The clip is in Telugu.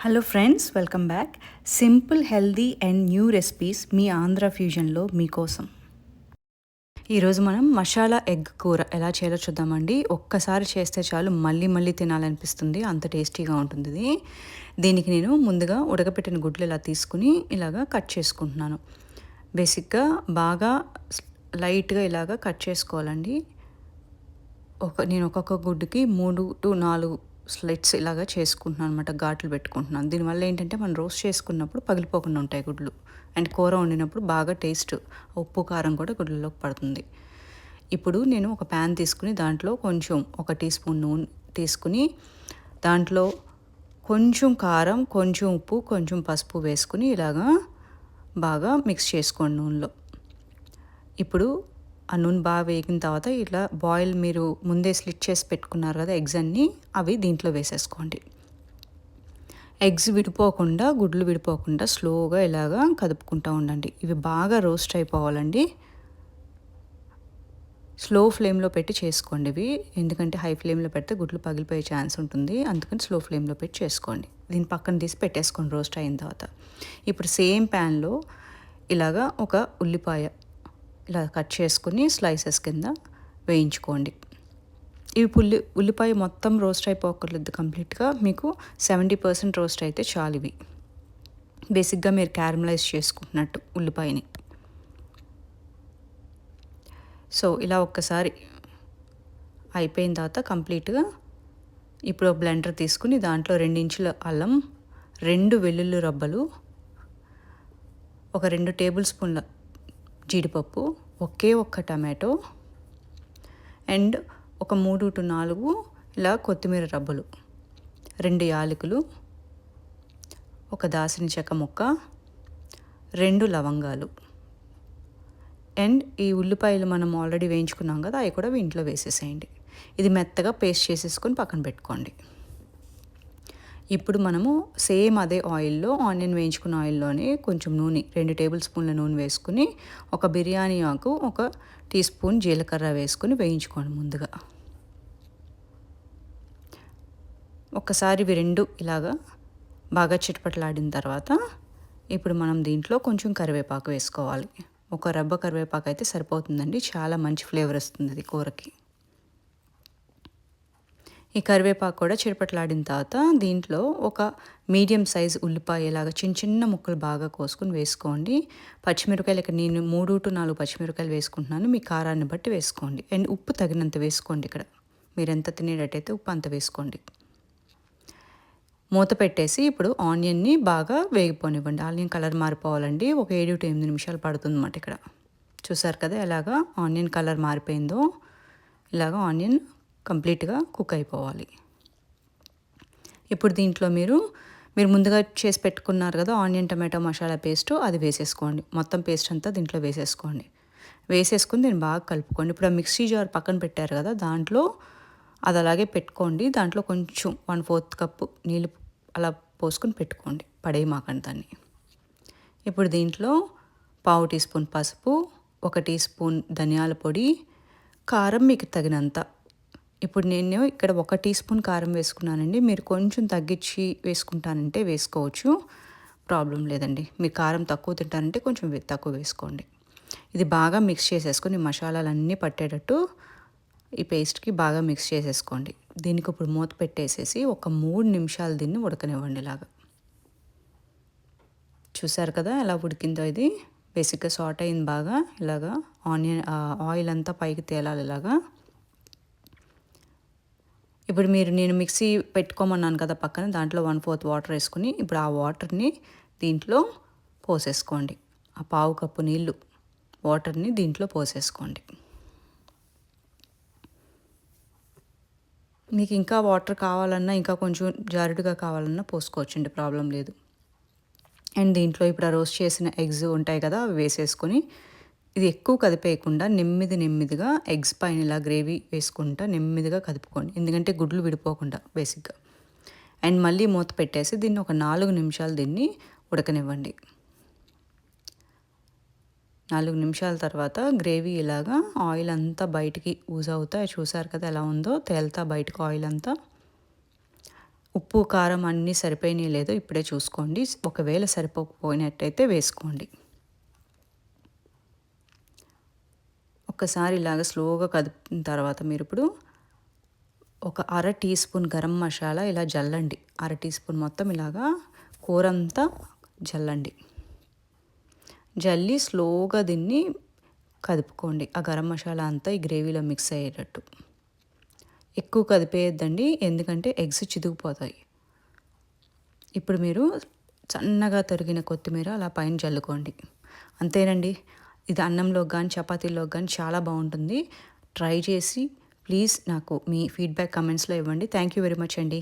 Hello friends, welcome back. Simple, healthy and new recipes మీ ఆంధ్ర ఫ్యూజన్లో మీకోసం. ఈరోజు మనం మసాలా ఎగ్ కూర ఎలా చేయాలో చూద్దామండి. ఒక్కసారి చేస్తే చాలు మళ్ళీ మళ్ళీ తినాలనిపిస్తుంది, అంత టేస్టీగా ఉంటుంది ఇది. దీనికి నేను ముందుగా ఉడకపెట్టిన గుడ్లు ఇలా తీసుకుని ఇలాగా కట్ చేసుకుంటున్నాను. బేసిక్గా బాగా లైట్గా ఇలాగా కట్ చేసుకోవాలండి. నేను ఒక్కొక్క గుడ్డుకి 3 to 4 స్లైట్స్ ఇలాగా చేసుకుంటున్నాను అనమాట, ఘాట్లు పెట్టుకుంటున్నాను. దీనివల్ల ఏంటంటే మనం రోస్ట్ చేసుకున్నప్పుడు పగిలిపోకుండా ఉంటాయి గుడ్లు, అండ్ కూర వండినప్పుడు బాగా టేస్ట్, ఉప్పు కారం కూడా గుడ్లలోకి పడుతుంది. ఇప్పుడు నేను ఒక ప్యాన్ తీసుకుని దాంట్లో కొంచెం 1 టీ స్పూన్ నూనె తీసుకుని దాంట్లో కొంచెం కారం, కొంచెం ఉప్పు, కొంచెం పసుపు వేసుకుని ఇలాగా బాగా మిక్స్ చేసుకోండి నూనెలో. ఇప్పుడు ఆ నూనె బాగా వేగిన తర్వాత ఇట్లా బాయిల్ మీరు ముందే స్లిట్ చేసి పెట్టుకున్నారు కదా ఎగ్స్ అన్నీ, అవి దీంట్లో వేసేసుకోండి. ఎగ్స్ విడిపోకుండా, గుడ్లు విడిపోకుండా స్లోగా ఇలాగా కదుపుకుంటూ ఉండండి. ఇవి బాగా రోస్ట్ అయిపోవాలండి. స్లో ఫ్లేమ్లో పెట్టి చేసుకోండి ఇవి, ఎందుకంటే హై ఫ్లేమ్లో పెడితే గుడ్లు పగిలిపోయే ఛాన్స్ ఉంటుంది. అందుకని స్లో ఫ్లేమ్లో పెట్టి చేసుకోండి. దీన్ని పక్కన తీసి పెట్టేసుకోండి రోస్ట్ అయిన తర్వాత. ఇప్పుడు సేమ్ ప్యాన్లో ఇలాగా ఒక ఉల్లిపాయ ఇలా కట్ చేసుకుని స్లైసెస్ కింద వేయించుకోండి. ఇవి ఉల్లిపాయ మొత్తం రోస్ట్ అయిపోకర్లేదు, కంప్లీట్గా మీకు 70% రోస్ట్ అయితే చాలు. ఇవి బేసిక్గా మీరు క్యారమలైజ్ చేసుకుంటున్నట్టు ఉల్లిపాయని. సో ఇలా ఒక్కసారి అయిపోయిన తర్వాత కంప్లీట్గా ఇప్పుడు బ్లెండర్ తీసుకుని దాంట్లో 2 ఇంచుల అల్లం, 2 వెల్లుల్లి రబ్బలు, ఒక 2 టేబుల్ స్పూన్ల జీడిపప్పు, ఒకే ఒక్క టమాటో, అండ్ ఒక 3 to 4 ఇలా కొత్తిమీర రబ్బలు, 2 యాలకులు, ఒక దాల్చిన చెక్క ముక్క, 2 లవంగాలు, అండ్ ఈ ఉల్లిపాయలు మనం ఆల్రెడీ వేయించుకున్నాం కదా, అవి కూడా ఇంట్లో వేసేసేయండి. ఇది మెత్తగా పేస్ట్ చేసేసుకొని పక్కన పెట్టుకోండి. ఇప్పుడు మనము సేమ్ అదే ఆయిల్లో, ఆనియన్ వేయించుకున్న ఆయిల్లోనే కొంచెం నూనె, 2 టేబుల్ స్పూన్ల నూనె వేసుకుని ఒక బిర్యానీ ఆకు, 1 టీ స్పూన్ జీలకర్ర వేసుకుని వేయించుకోండి ముందుగా. ఒక్కసారి ఇవి 2 ఇలాగా బాగా చిటపటలాడిన తర్వాత ఇప్పుడు మనం దీంట్లో కొంచెం కరివేపాకు వేసుకోవాలి. ఒక రబ్బ కరివేపాకు అయితే సరిపోతుందండి, చాలా మంచి ఫ్లేవర్ వస్తుంది ఇది కూరకి. ఈ కరివేపాకు కూడా చిటపటలాడిన తర్వాత దీంట్లో ఒక మీడియం సైజ్ ఉల్లిపాయ ఇలాగా చిన్న చిన్న ముక్కలు బాగా కోసుకుని వేసుకోండి. పచ్చిమిరపకాయలు ఇక్కడ నేను 3 to 4 పచ్చిమిరపకాయలు వేసుకుంటున్నాను, మీ కారాన్ని బట్టి వేసుకోండి. అండ్ ఉప్పు తగినంత వేసుకోండి. ఇక్కడ మీరు ఎంత తినేటట్టయితే ఉప్పు అంత వేసుకోండి. మూత పెట్టేసి ఇప్పుడు ఆనియన్ని బాగా వేగిపోనివ్వండి. Onion colour మారిపోవాలండి. ఒక 7 to 8 నిమిషాలు పడుతుంది అన్నమాట. ఇక్కడ చూసారు కదా ఎలాగా ఆనియన్ కలర్ మారిపోయిందో. ఇలాగా ఆనియన్ కంప్లీట్గా కుక్ అయిపోవాలి. ఇప్పుడు దీంట్లో మీరు ముందుగా చేసి పెట్టుకున్నారు కదా ఆనియన్ టమాటో మసాలా పేస్ట్, అది వేసేసుకోండి. మొత్తం పేస్ట్ అంతా దీంట్లో వేసేసుకోండి. వేసేసుకుని దీన్ని బాగా కలుపుకోండి. ఇప్పుడు ఆ మిక్సీ జార్ పక్కన పెట్టారు కదా, దాంట్లో అది అలాగే పెట్టుకోండి. దాంట్లో కొంచెం 1/4 కప్పు నీళ్ళు అలా పోసుకొని పెట్టుకోండి, పడేయమాకండి దాన్ని. ఇప్పుడు దీంట్లో 1/2 టీ స్పూన్ పసుపు, 1 టీ స్పూన్ ధనియాల పొడి, కారం మీకు తగినంత. ఇప్పుడు నేను ఇక్కడ 1 టీ స్పూన్ కారం వేసుకున్నానండి. మీరు కొంచెం తగ్గించి వేసుకుంటానంటే వేసుకోవచ్చు, ప్రాబ్లం లేదండి. మీరు కారం తక్కువ తింటారంటే కొంచెం తక్కువ వేసుకోండి. ఇది బాగా మిక్స్ చేసేసుకొని మసాలాలన్నీ పట్టేటట్టు ఈ పేస్ట్కి బాగా మిక్స్ చేసేసుకోండి. దీనికి ఇప్పుడు మూత పెట్టేసేసి ఒక 3 నిమిషాలు దీన్ని ఉడకనివ్వండి. ఇలాగా చూసారు కదా ఎలా ఉడికిందో. ఇది బేసిక్గా సాట్ అయింది బాగా. ఇలాగా ఆయిల్ అంతా పైకి తేలాలి ఇలాగా. ఇప్పుడు నేను మిక్సీ పెట్టుకోమన్నాను కదా పక్కన, దాంట్లో 1/4 వాటర్ వేసుకుని ఇప్పుడు ఆ వాటర్ని దీంట్లో పోసేసుకోండి. ఆ 1/2 కప్పు నీళ్ళు వాటర్ని దీంట్లో పోసేసుకోండి. మీకు ఇంకా వాటర్ కావాలన్నా, ఇంకా కొంచెం జారుడుగా కావాలన్నా పోసుకోవచ్చండి, ప్రాబ్లం లేదు. అండ్ దీంట్లో ఇప్పుడు ఆ రోస్ట్ చేసిన ఎగ్స్ ఉంటాయి కదా, అవి వేసేసుకొని ఇది ఎక్కువ కదిపేయకుండా నెమ్మదిగా ఎగ్స్ పైన ఇలా గ్రేవీ వేసుకుంటా నెమ్మదిగా కదుపుకోండి, ఎందుకంటే గుడ్లు విడిపోకుండా బేసిక్గా. అండ్ మళ్ళీ మూత పెట్టేసి దీన్ని ఒక 4 నిమిషాలు దీన్ని ఉడకనివ్వండి. 4 నిమిషాల తర్వాత గ్రేవీ ఇలాగా ఆయిల్ అంతా బయటికి ఊజ్ అవుతా చూసారు కదా ఎలా ఉందో, తేలుతా బయటకు ఆయిల్ అంతా. ఉప్పు కారం అన్నీ సరిపోయినాయి లేదో ఇప్పుడే చూసుకోండి. ఒకవేళ సరిపోకపోయినట్టయితే వేసుకోండి. ఒక్కసారి ఇలాగ స్లోగా కదిపిన తర్వాత మీరు ఇప్పుడు ఒక అర టీ స్పూన్ గరం మసాలా ఇలా జల్లండి. అర టీ స్పూన్ మొత్తం ఇలాగా కూర అంతా జల్లండి. జల్లి స్లోగా దీన్ని కదుపుకోండి. ఆ గరం మసాలా అంతా ఈ గ్రేవీలో మిక్స్ అయ్యేటట్టు. ఎక్కువ కదిపేయద్దండి, ఎందుకంటే ఎగ్స్ చితికిపోతాయి. ఇప్పుడు మీరు సన్నగా తరిగిన కొత్తిమీర అలా పైన జల్లుకోండి. అంతేనండి. ఇది అన్నంలోకి కానీ చపాతీలోకి కానీ చాలా బాగుంటుంది. ట్రై చేసి ప్లీజ్ నాకు మీ ఫీడ్బ్యాక్ కమెంట్స్లో ఇవ్వండి. థ్యాంక్ యూ వెరీ మచ్ అండి.